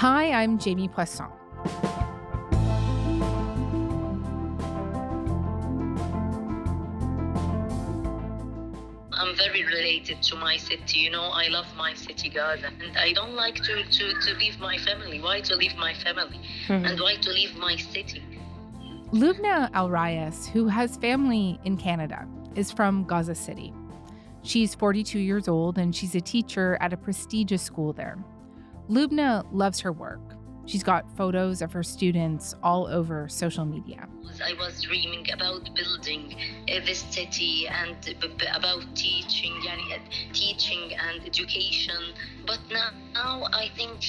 Hi, I'm Jamie Poisson. I'm very related to my city. I love my city, Gaza, and I don't like to leave my family. Why to leave my family? And why to leave my city? Lubna Al-Rayas, who has family in Canada, is from Gaza City. She's 42 years old and she's a teacher at a prestigious school there. Lubna loves her work. She's got photos of her students all over social media. I was dreaming about building this city and about teaching, teaching and education. But now I think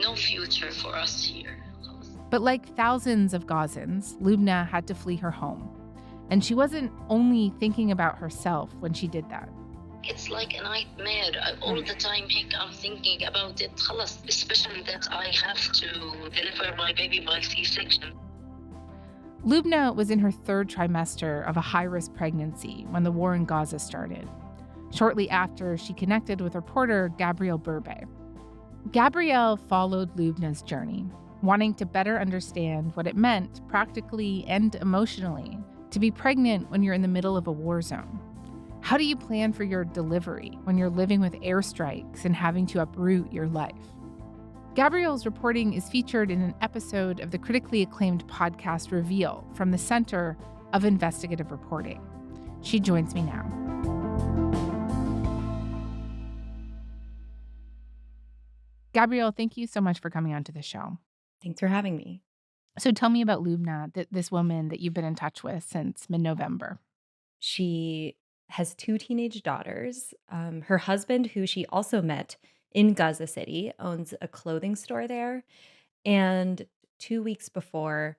no future for us here. But like thousands of Gazans, Lubna had to flee her home. And she wasn't only thinking about herself when she did that. It's like a nightmare. All the time I'm thinking about it, especially that I have to deliver my baby by C-section. Lubna was in her third trimester of a high-risk pregnancy when the war in Gaza started. Shortly after, she connected with reporter Gabrielle Burbe. Gabrielle followed Lubna's journey, wanting to better understand what it meant practically and emotionally to be pregnant when you're in the middle of a war zone. How do you plan for your delivery when you're living with airstrikes and having to uproot your life? Gabrielle's reporting is featured in an episode of the critically acclaimed podcast Reveal from the Center of Investigative Reporting. She joins me now. Gabrielle, thank you so much for coming onto the show. Thanks for having me. So tell me about Lubna, this woman that you've been in touch with since mid-November. She has 2 teenage daughters. Her husband, who she also met in Gaza City, owns a clothing store there. And 2 weeks before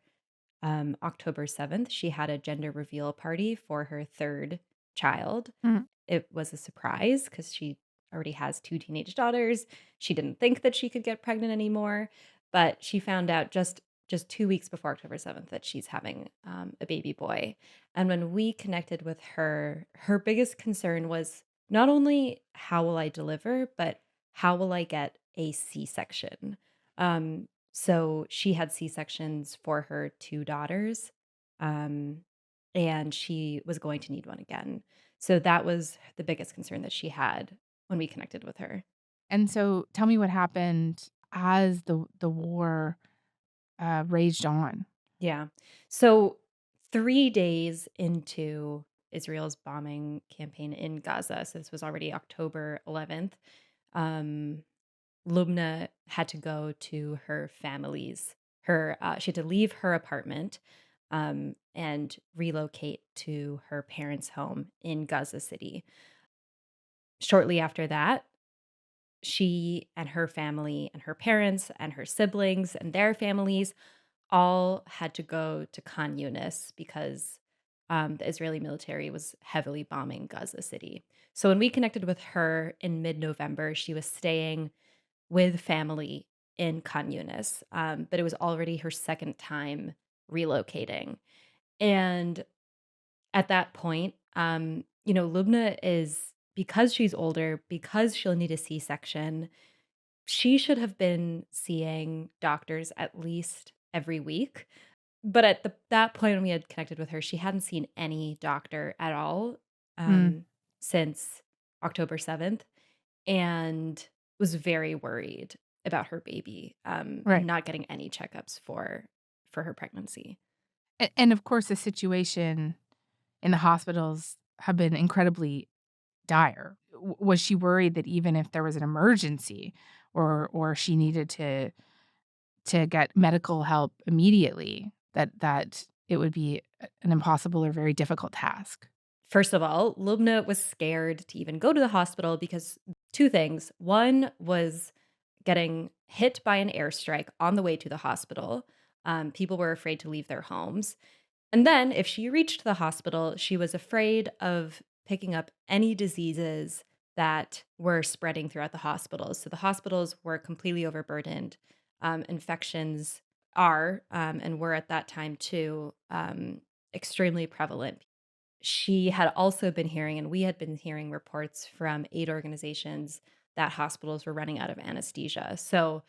October 7th, she had a gender reveal party for her third child. Mhm. It was a surprise because she already has 2 teenage daughters. She didn't think that she could get pregnant anymore, but she found out just 2 weeks before October 7th that she's having a baby boy. And when we connected with her, her biggest concern was not only how will I deliver, but how will I get a C-section? So she had C-sections for her 2 daughters, um, and she was going to need one again. So that was the biggest concern that she had when we connected with her. And so tell me what happened as the war raged on. Yeah. So 3 days into Israel's bombing campaign in Gaza, so this was already October 11th, um, Lubna had to go to her family's. She had to leave her apartment and relocate to her parents' home in Gaza City. Shortly after that, she and her family and her parents and her siblings and their families all had to go to Khan Yunis because the Israeli military was heavily bombing Gaza City. So when we connected with her in mid-November, she was staying with family in Khan Yunis, but it was already her second time relocating. And at that point, Lubna is, because she's older, because she'll need a C-section, she should have been seeing doctors at least every week. But at that point when we had connected with her, she hadn't seen any doctor at all Mm. since October 7th and was very worried about her baby and Right. not getting any checkups for her pregnancy. And of course, the situation in the hospitals have been incredibly dire. Was she worried that even if there was an emergency or she needed to get medical help immediately, that it would be an impossible or very difficult task? First of all, Lubna was scared to even go to the hospital because 2 things. One was getting hit by an airstrike on the way to the hospital. People were afraid to leave their homes. And then if she reached the hospital, she was afraid of picking up any diseases that were spreading throughout the hospitals. So the hospitals were completely overburdened. Infections are, and were at that time too, extremely prevalent. She had also been hearing, and we had been hearing reports from aid organizations that hospitals were running out of anesthesia. So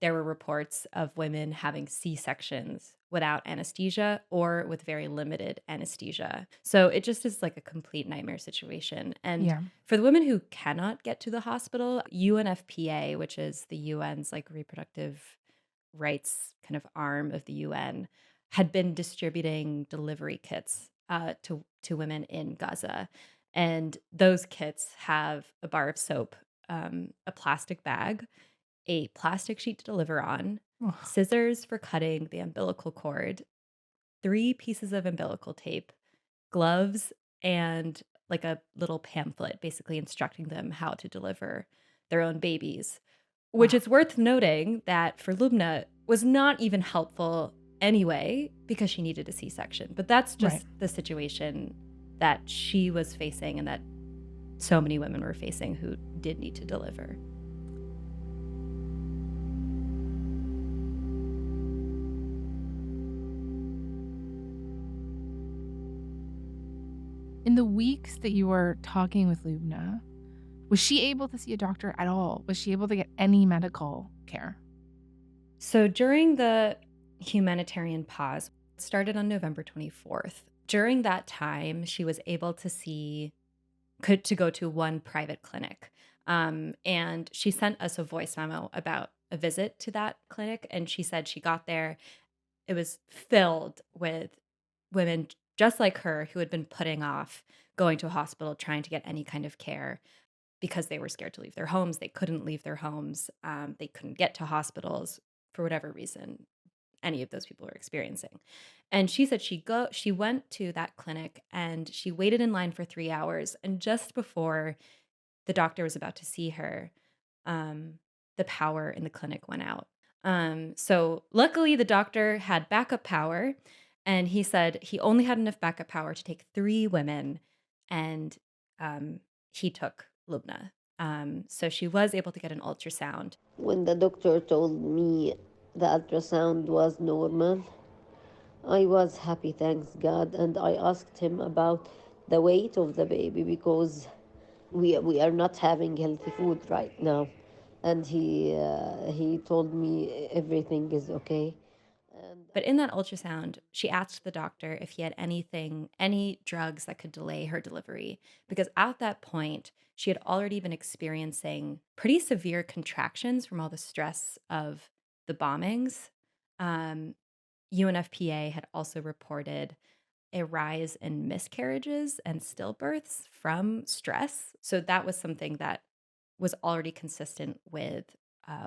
there were reports of women having C-sections without anesthesia or with very limited anesthesia. So it just is like a complete nightmare situation. And Yeah. for the women who cannot get to the hospital, UNFPA, which is the UN's like reproductive rights kind of arm of the UN, had been distributing delivery kits to women in Gaza. And those kits have a bar of soap, a plastic bag, a plastic sheet to deliver on, Ugh. scissors for cutting the umbilical cord, 3 pieces of umbilical tape, gloves, and like a little pamphlet basically instructing them how to deliver their own babies. Which Wow. is worth noting that for Lubna was not even helpful anyway because she needed a C-section. But that's Right. just the situation that she was facing and that so many women were facing who did need to deliver. In the weeks that you were talking with Lubna, was she able to see a doctor at all? Was she able to get any medical care? So during the humanitarian pause, it started on November 24th. During that time, she was able to go to one private clinic. And she sent us a voice memo about a visit to that clinic. And she said she got there, it was filled with women just like her who had been putting off going to a hospital, trying to get any kind of care because they were scared to leave their homes. They couldn't leave their homes. They couldn't get to hospitals for whatever reason any of those people were experiencing. And she said she went to that clinic and she waited in line for 3 hours. And just before the doctor was about to see her, the power in the clinic went out. So luckily the doctor had backup power, and he said he only had enough backup power to take 3 women, and he took Lubna. So she was able to get an ultrasound. When the doctor told me the ultrasound was normal, I was happy, thanks God, and I asked him about the weight of the baby because we are not having healthy food right now, and he told me everything is okay. And But in that ultrasound, she asked the doctor if he had any drugs that could delay her delivery. Because at that point, she had already been experiencing pretty severe contractions from all the stress of the bombings. Um, UNFPA had also reported a rise in miscarriages and stillbirths from stress. So that was something that was already consistent with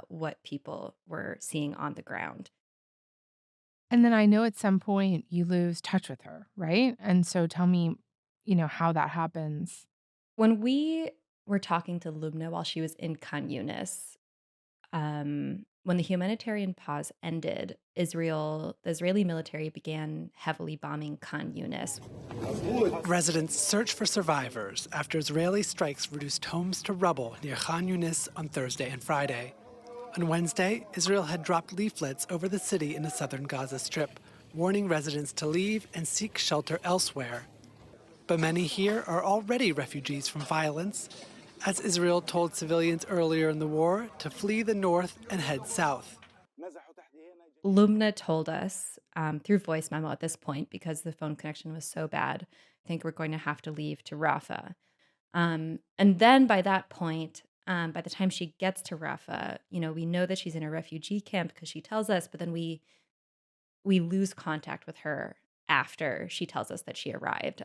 what people were seeing on the ground. And then I know at some point you lose touch with her, right? And so tell me, how that happens. When we were talking to Lubna while she was in Khan Yunis, when the humanitarian pause ended, the Israeli military began heavily bombing Khan Yunis. Residents search for survivors after Israeli strikes reduced homes to rubble near Khan Yunis on Thursday and Friday. On Wednesday, Israel had dropped leaflets over the city in the southern Gaza Strip, warning residents to leave and seek shelter elsewhere. But many here are already refugees from violence, as Israel told civilians earlier in the war to flee the north and head south. Lubna told us through voice memo at this point, because the phone connection was so bad, I think we're going to have to leave to Rafah. And then by that point, by the time she gets to Rafah, we know that she's in a refugee camp because she tells us, but then we lose contact with her after she tells us that she arrived.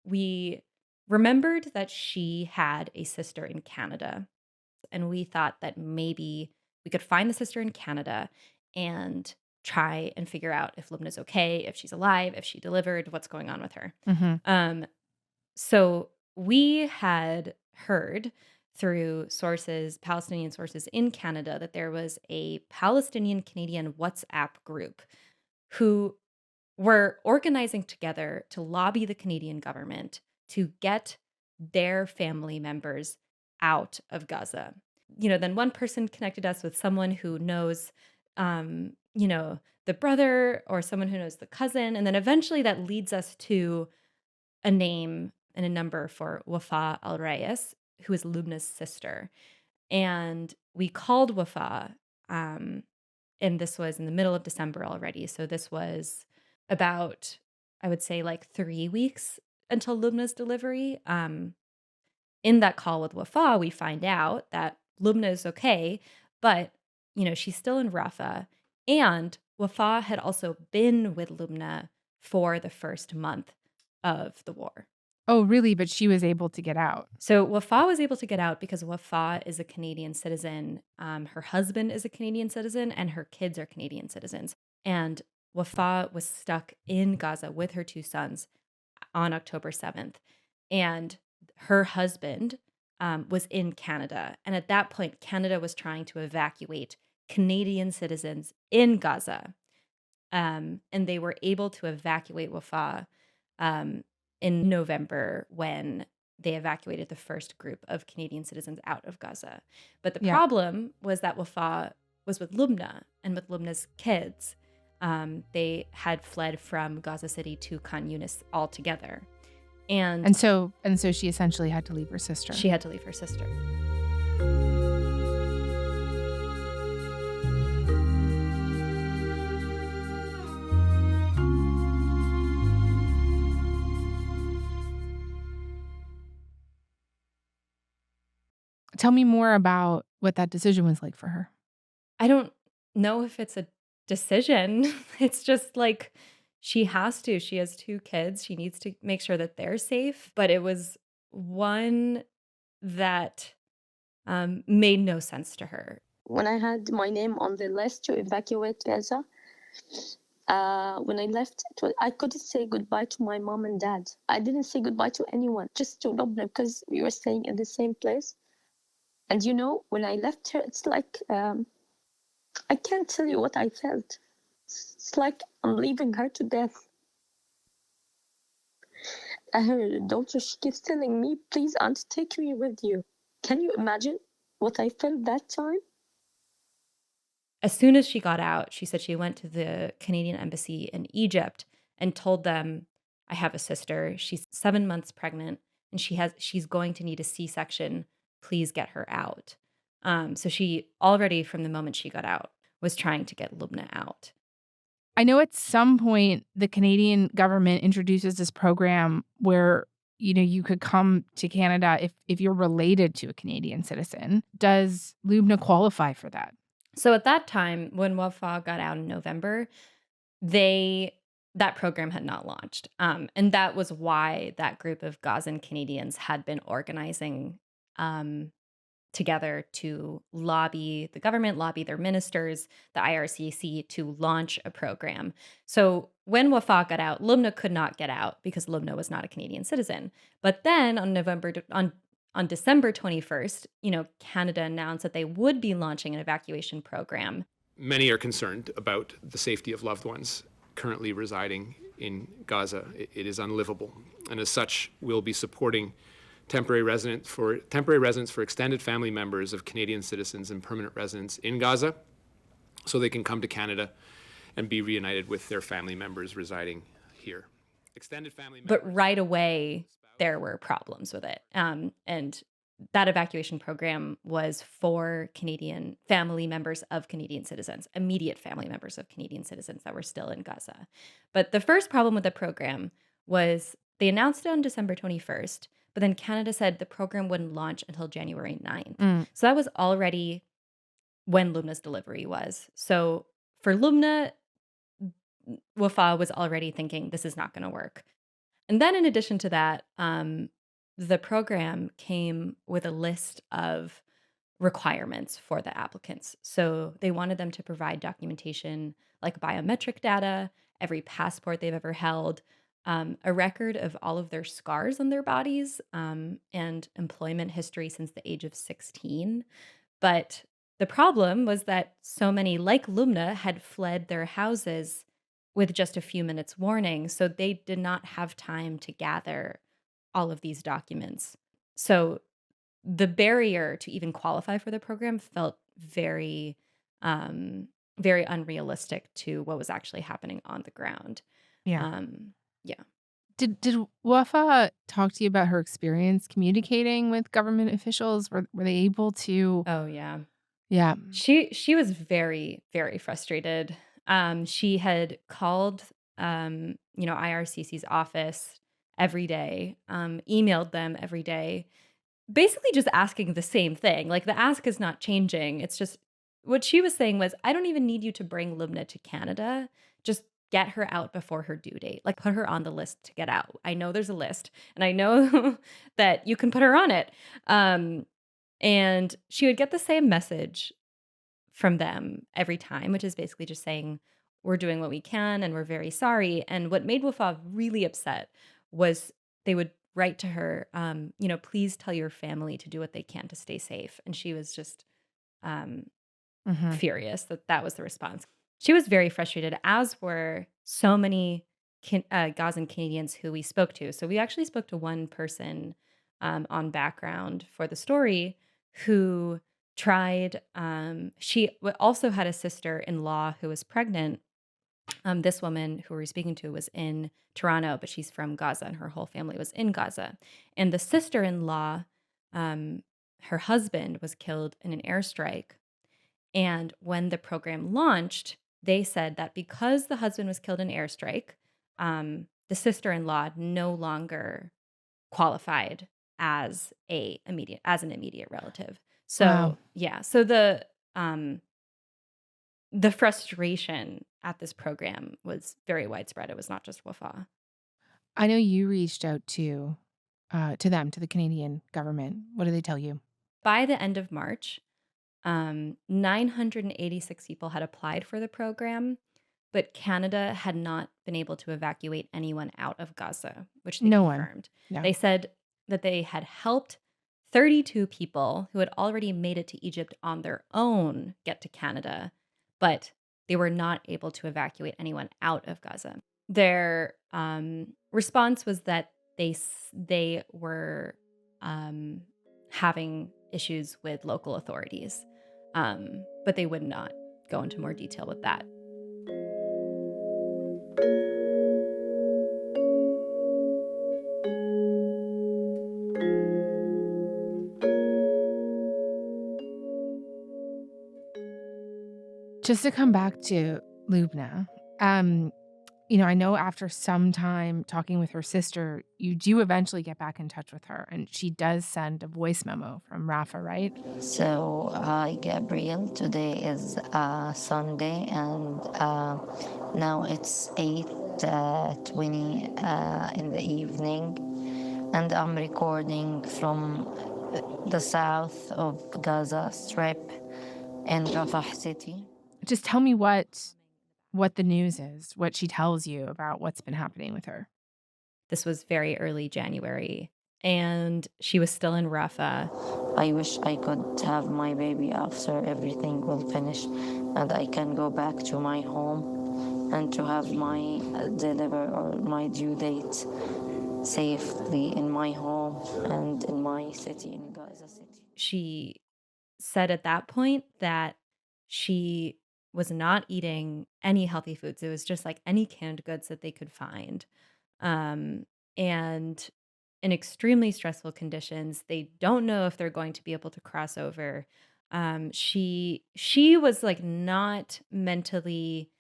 We remembered that she had a sister in Canada, and we thought that maybe we could find the sister in Canada and try and figure out if Lubna's okay, if she's alive, if she delivered, what's going on with her. Mhm. So we had heard through Palestinian sources in Canada, that there was a Palestinian Canadian WhatsApp group who were organizing together to lobby the Canadian government to get their family members out of Gaza. Then one person connected us with someone who knows, the brother, or someone who knows the cousin. And then eventually that leads us to a name and a number for Wafa Al Rayas, who is Lubna's sister. And we called Wafa, and this was in the middle of December already. So this was about, I would say, like 3 weeks until Lubna's delivery. In that call with Wafa, we find out that Lubna is okay, but she's still in Rafah, and Wafa had also been with Lubna for the first month of the war. Oh, really? But she was able to get out. So Wafa was able to get out because Wafa is a Canadian citizen. Her husband is a Canadian citizen, and her kids are Canadian citizens. And Wafa was stuck in Gaza with her 2 sons on October 7th. And her husband was in Canada. And at that point, Canada was trying to evacuate Canadian citizens in Gaza. And they were able to evacuate Wafa in November when they evacuated the first group of Canadian citizens out of Gaza. But the problem was that Wafa was with Lubna and with Lubna's kids. They had fled from Gaza City to Khan Yunis altogether. And so she essentially had to leave her sister. She had to leave her sister. Tell me more about what that decision was like for her. I don't know if it's a decision. It's just like she has to. She has 2 kids. She needs to make sure that they're safe. But it was one that made no sense to her. When I had my name on the list to evacuate Gaza, when I left, I couldn't say goodbye to my mom and dad. I didn't say goodbye to anyone, just to Lubna, because we were staying in the same place. And when I left her, it's like, I can't tell you what I felt. It's like I'm leaving her to death. Her daughter, she keeps telling me, please, Aunt, take me with you. Can you imagine what I felt that time? As soon as she got out, she said she went to the Canadian embassy in Egypt and told them, I have a sister. She's 7 months pregnant, and she's going to need a C-section. Please get her out. So she already, from the moment she got out, was trying to get Lubna out. I know at some point the Canadian government introduces this program where you could come to Canada if you're related to a Canadian citizen. Does Lubna qualify for that? So at that time, when Wafa got out in November, that program had not launched. And that was why that group of Gazan Canadians had been organizing together to lobby the government, lobby their ministers, the IRCC, to launch a program. So when Wafa got out, Lubna could not get out because Lubna was not a Canadian citizen. But then on December 21st, Canada announced that they would be launching an evacuation program. Many are concerned about the safety of loved ones currently residing in Gaza. It is unlivable. And as such, we'll be supporting temporary residence for extended family members of Canadian citizens and permanent residents in Gaza, so they can come to Canada and be reunited with their family members residing here. Extended family members. But right away, there were problems with it. And that evacuation program was for Canadian family members of Canadian citizens, immediate family members of Canadian citizens that were still in Gaza. But the first problem with the program was they announced it on December 21st, but then Canada said the program wouldn't launch until January 9th. So that was already when Lubna's delivery was. So for Lubna, Wafa was already thinking, this is not going to work. And then in addition to that, the program came with a list of requirements for the applicants. So they wanted them to provide documentation like biometric data, every passport they've ever held, a record of all of their scars on their bodies, and employment history since the age of 16. But the problem was that so many, like Lubna, had fled their houses with just a few minutes warning, so they did not have time to gather all of these documents. So the barrier to even qualify for the program felt very, very unrealistic to what was actually happening on the ground. Yeah. Yeah. Did Wafa talk to you about her experience communicating with government officials? Were they able to? Oh, yeah. Yeah. She was very, very frustrated. She had called, IRCC's office every day, emailed them every day, basically just asking the same thing. Like, the ask is not changing. It's just what she was saying was, I don't even need you to bring Lubna to Canada. Just get her out before her due date. Like, put her on the list to get out. I know there's a list, and I know that you can put her on it. And she would get the same message from them every time, which is basically just saying, we're doing what we can and we're very sorry. And what made Wafa really upset was they would write to her, please tell your family to do what they can to stay safe. And she was just um, Mhm. furious that that was the response. She was very frustrated, as were so many Gazan Canadians who we spoke to. So we actually spoke to one person on background for the story who tried. She also had a sister-in-law who was pregnant. This woman who we were speaking to was in Toronto, but she's from Gaza, and her whole family was in Gaza. And the sister-in-law, her husband was killed in an airstrike. And when the program launched, they said that because the husband was killed in an airstrike, the sister-in-law no longer qualified as an immediate relative. So Wow. yeah, so the frustration at this program was very widespread. It was not just Wafa. I know you reached out to them, to the Canadian government. What did they tell you? By the end of March, 986 people had applied for the program, but Canada had not been able to evacuate anyone out of Gaza, which they No one. confirmed. Yeah. They said that they had helped 32 people who had already made it to Egypt on their own get to Canada, but they were not able to evacuate anyone out of Gaza. Their response was that they were having issues with local authorities, but they would not go into more detail with that. Just to come back to Lubna, I know after some time talking with her sister, you do eventually get back in touch with her, and she does send a voice memo from Rafa, right? So, hi, Gabriel. Today is Sunday, and now it's 8:20 in the evening, and I'm recording from the south of Gaza Strip in Rafah City. Just tell me what the news is, what she tells you about what's been happening with her. This was very early January, and she was still in Rafah. I wish I could have my baby after everything will finish, and I can go back to my home and to have my deliver or my due date safely in my home and in my city, in Gaza City. She said at that point that she was not eating any healthy foods. It was just like any canned goods that they could find. And in extremely stressful conditions, they don't know if they're going to be able to cross over. She was like not mentally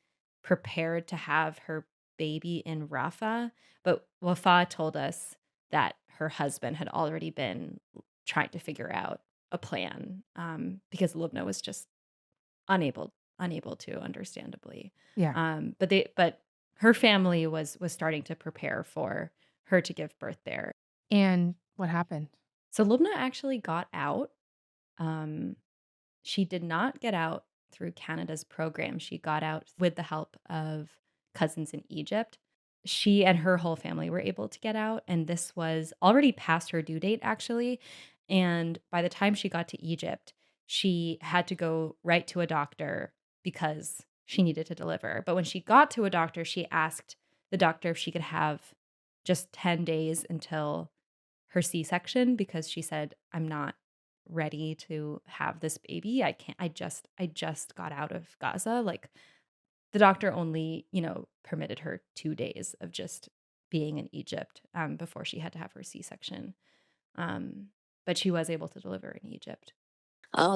prepared to have her baby in Rafah, but Wafa told us that her husband had already been trying to figure out a plan, because Lubna was just unable to, understandably. Yeah. But her family was starting to prepare for her to give birth there. And what happened? So Lubna actually got out. She did not get out through Canada's program. She got out with the help of cousins in Egypt. She and her whole family were able to get out, and this was already past her due date, actually. And by the time she got to Egypt, she had to go right to a doctor because she needed to deliver. But when she got to a doctor, she asked the doctor if she could have just 10 days until her C-section, because she said, I'm not ready to have this baby. I can't, I just got out of Gaza. Like, the doctor only, permitted her 2 days of just being in Egypt before she had to have her C-section. But she was able to deliver in Egypt.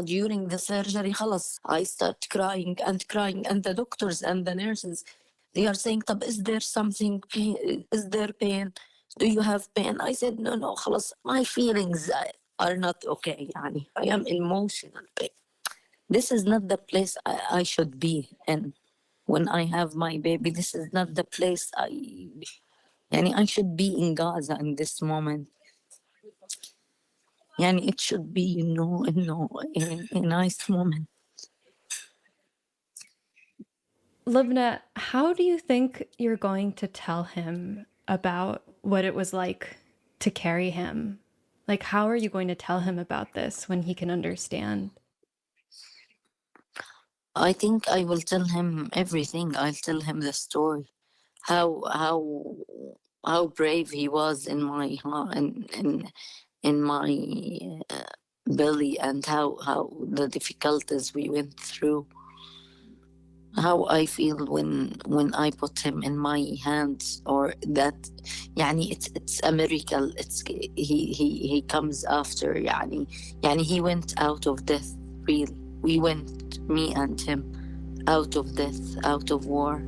During the surgery, خلاص, I start crying, and the doctors and the nurses, they are saying, طب, is there something pain? Is there pain? Do you have pain? I said, no, خلاص, my feelings are not okay. يعني, I am emotional pain. This is not the place I should be in. When I have my baby, this is not the place I should be in Gaza in this moment. It should be, a nice moment. Lubna, how do you think you're going to tell him about what it was like to carry him? Like, how are you going to tell him about this when he can understand? I think I will tell him everything. I'll tell him the story, how brave he was in my in my belly, and how the difficulties we went through. How I feel when I put him in my hands, or that, it's a miracle. He comes after, he went out of death. Really, we went, me and him, out of death, out of war.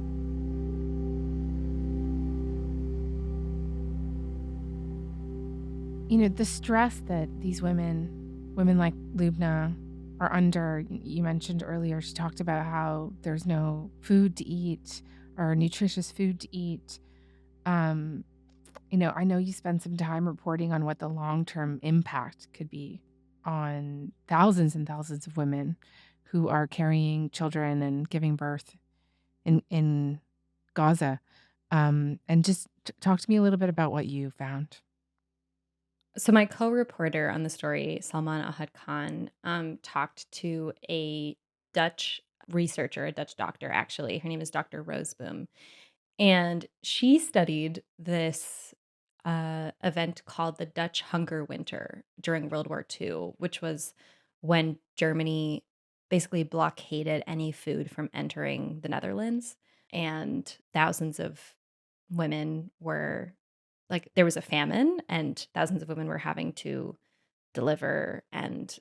The stress that these women like Lubna, are under. You mentioned earlier, she talked about how there's no food to eat or nutritious food to eat. I know you spent some time reporting on what the long-term impact could be on thousands and thousands of women who are carrying children and giving birth in Gaza. And just talk to me a little bit about what you found. So my co-reporter on the story, Salman Ahad Khan, talked to a Dutch researcher, a Dutch doctor, actually. Her name is Dr. Roosboom. And she studied this event called the Dutch Hunger Winter during World War II, which was when Germany basically blockaded any food from entering the Netherlands. And thousands of women were, there was a famine, and thousands of women were having to deliver and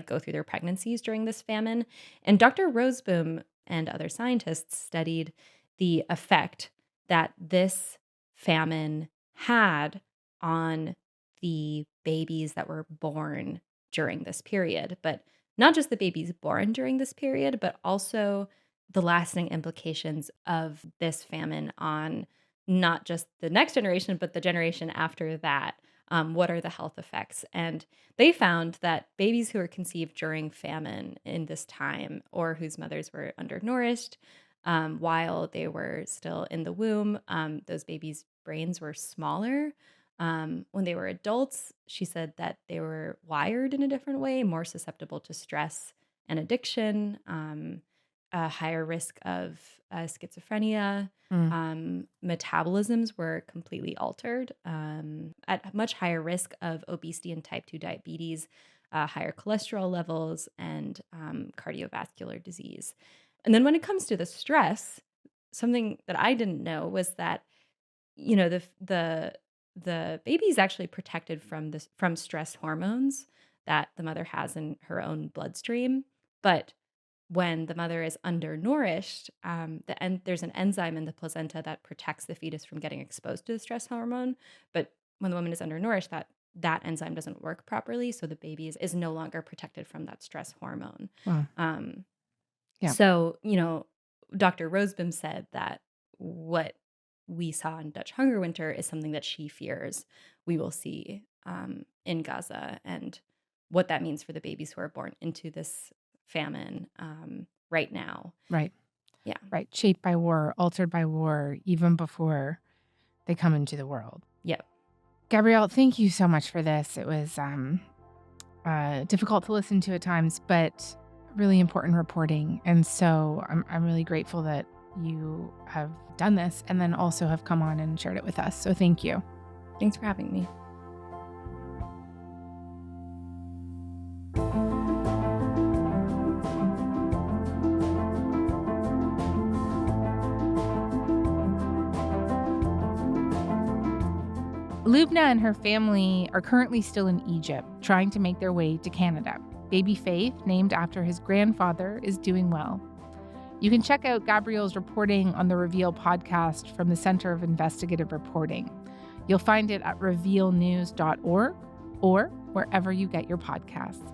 go through their pregnancies during this famine. And Dr. Roosboom and other scientists studied the effect that this famine had on the babies that were born during this period. But not just the babies born during this period, but also the lasting implications of this famine on not just the next generation, but the generation after that. What are the health effects? And they found that babies who were conceived during famine in this time, or whose mothers were undernourished while they were still in the womb, those babies' brains were smaller. When they were adults, she said that they were wired in a different way, more susceptible to stress and addiction, a higher risk of schizophrenia. Metabolisms were completely altered, at much higher risk of obesity and type 2 diabetes, higher cholesterol levels, and cardiovascular disease. And then when it comes to the stress, something that I didn't know was that, the baby is actually protected from stress hormones that the mother has in her own bloodstream. But when the mother is undernourished, there's an enzyme in the placenta that protects the fetus from getting exposed to the stress hormone. But when the woman is undernourished, that enzyme doesn't work properly, so the baby is no longer protected from that stress hormone. Wow. Yeah. So, Dr. Roosboom said that what we saw in Dutch Hunger Winter is something that she fears we will see in Gaza, and what that means for the babies who are born into this famine right now. Right. Yeah. Right. Shaped by war, altered by war, even before they come into the world. Yep. Gabrielle, thank you so much for this. It was difficult to listen to at times, but really important reporting. And so I'm really grateful that you have done this and then also have come on and shared it with us. So thank you. Thanks for having me. Lubna and her family are currently still in Egypt, trying to make their way to Canada. Baby Faith, named after his grandfather, is doing well. You can check out Gabriel's reporting on the Reveal podcast from the Center of Investigative Reporting. You'll find it at revealnews.org or wherever you get your podcasts.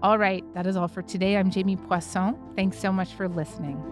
All right, that is all for today. I'm Jamie Poisson. Thanks so much for listening.